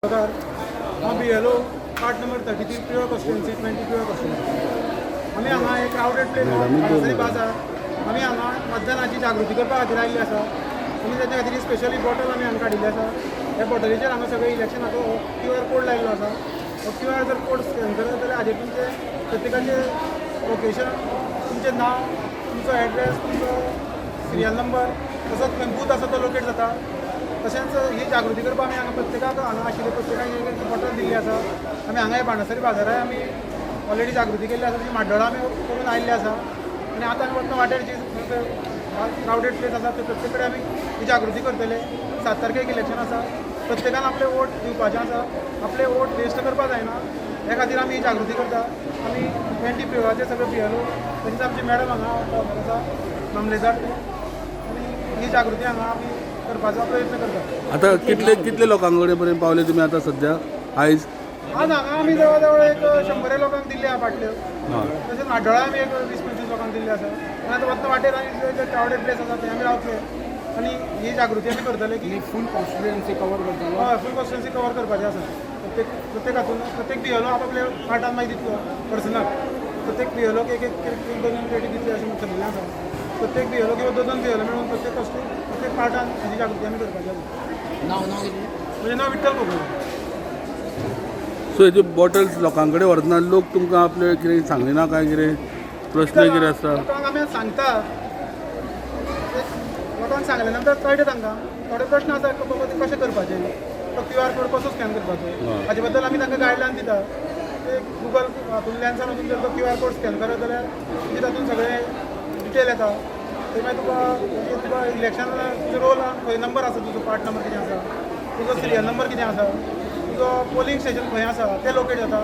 हांव BLO part number 33 pure constituency 20 pure constituency आमी हांगा एक क्रावडेड प्लेस हांगासरी बाजार आमी हांगा मतदानाची जागृती करपा खातीर आयिल्ले आसा आमी तेच्या खातीर स्पेशली बॉटल आमी हांगा काडिल्ले आसा ह्या बॉटलीचेर हांगा सगळे इलेक्शनाचो QR कोड लायिल्लो आसा हो QR जर कोड स्कॅन करत जाल्यार हाजेर तुमचे प्रत्येकाचें लोकेशन तुमचें नांव तुमचो एड्रेस तुमचो सिरियल नंबर तसोच खंय बूथ आसा तो लोकेट जाता तशेंच ही जागृती करपाक आमी हांगा प्रत्येकाक हांगा आशिल्ले प्रत्येकाक एक बॉटल दिल्ली आसा आमी हांगा बाणस्तारी बाजाराय आमी ऑलरेडी जागृती केल्ली आसा ती म्हाड्डोळा आमी करून आयिल्ले आसा आनी आतां आमी वतना वाटेर जी क्रावडेड प्लेस आसा ते प्रत्येक कडेन आमी ही जागृती करतले 7 तारखेक इलेक्शन आसा प्रत्येकान आपले वोट दिवपाचें आसा आपले वोट वेस्ट करपा जायना हे खातीर आमी ही जागृती करता आमी 20 प्युअराचे सगळे BLO तशेंच आमची मॅडम हांगा आसा मामलेदार आनी ही जागृती हांगा आमी करपाचो प्रयत्न करता. आता कितले लोकांकडे पर्यंत पावले तुमी आता सध्या आयज? आज हांगा आमी जवळ जवळ एक 100 लोकांक दिल्ले आहा फाटल्यो तशेंच म्हाड्डोळा आमी एक 20-25 लोकांक दिल्ले आसा आनी आतां वतना वाटेर आनी जे क्रावडेड प्लेस आसा थंय आमी रावतले आनी ही जागृती आमी करतले की फूल कॉन्स्टिट्युएंसी कवर करतलो. हय फूल कॉन्स्टिट्युएंसी कवर करपाचें आसा प्रत्येक हातून प्रत्येक BLO आपल्या पार्टान मागीर दितलो पर्सनल प्रत्येक BLOक एक दोन प्लेटी दितली अशें ठरलेलें आसा प्रत्येक BLO किंवा दोन BLO मेळून प्रत्येक पार्टान हाजी जागृती आमी करपाची आसा. नाव कितें? म्हजें नांव विठ्ठल भोगले. सो हेजे बॉटल्स लोकांकडे व्हरतना लोक तुमकां आपले कितें सांगले ना काय कितें प्रश्न कितें आसता? लोकांक आमी सांगता लोकांक सांगले नंतर कळटा तांकां थोडे प्रश्न आसा बाबा ते कशें करपाचें तो QR कोड कसो स्कॅन करपाचो हाजे बद्दल आमी तांकां गायडलायन दिता ते गुगल हातूंतल्यान वचून जर तो QR कोड स्कॅन करत जाल्यार तुजें तातूंत सगळें डिटेल येता ते मागीर तुका इलेक्शन तुजो रोल खंय नंबर आसा तुजो पार्ट नंबर कितें आसा तुजो सिरियल नंबर कितें आसा तुजो पोलिंग स्टेशन खंय आसा तें लोकेट जाता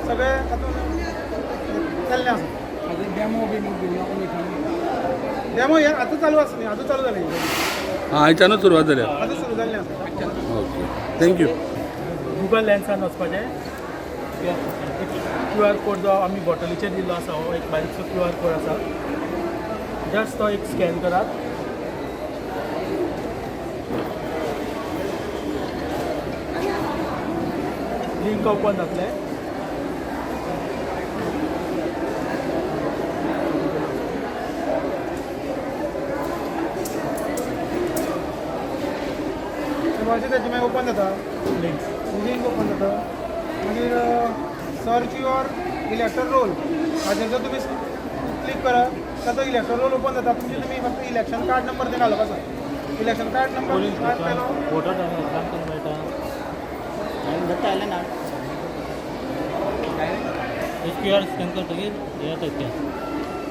सगळें तातूंत केल्लें आसा. डेमो बी डेमो हे आतां चालू आसा न्ही आतां चालू जालें आयच्यानूच सुरवात जाल्या. आतां सुरू जाल्लें आसा. Okay thank you. गुगल लेन्सान वचपाचें QR कोड जो आमी बॉटलीचेर दिल्लो आसा हो एक बारीकसो QR कोड आसा जस्ट तो एक स्कॅन करात लिंक ओपन जातलें मागीर तेजे मागीर ओपन जाता लिंक ओपन जाता मागीर सर्च युअर इलेक्टर रोल हाजेर जर तुमी क्लिक करात तर तो इलेक्टर रोल ओपन जाता म्हणजे तुमी फक्त इलेक्शन कार्ड नंबर ते घालप आसा इलेक्शन कार्ड नंबर केलो वोटर काम करून मेळटा QR स्कॅन करतकीर हे येता तें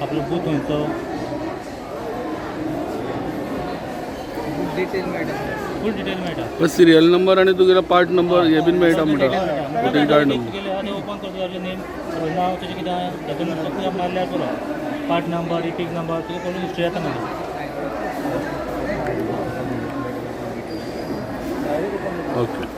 आपलो बूथ खंयचो डिटेल मेळटा. फूल डिटेल मेळटा. सिरियल नंबर आणि तुगेलो पार्ट नंबर हे बीन मेळटा म्हणटा वोटिंग कार्ड नंबर. केले ओपन करता जाल्यार नेम नांव तुजें कितें आहा तातूंत मारल्यार पुरो पार्ट नंबर इपीक नंबर तुका कोण हिस्ट्री येता मागीर. ओके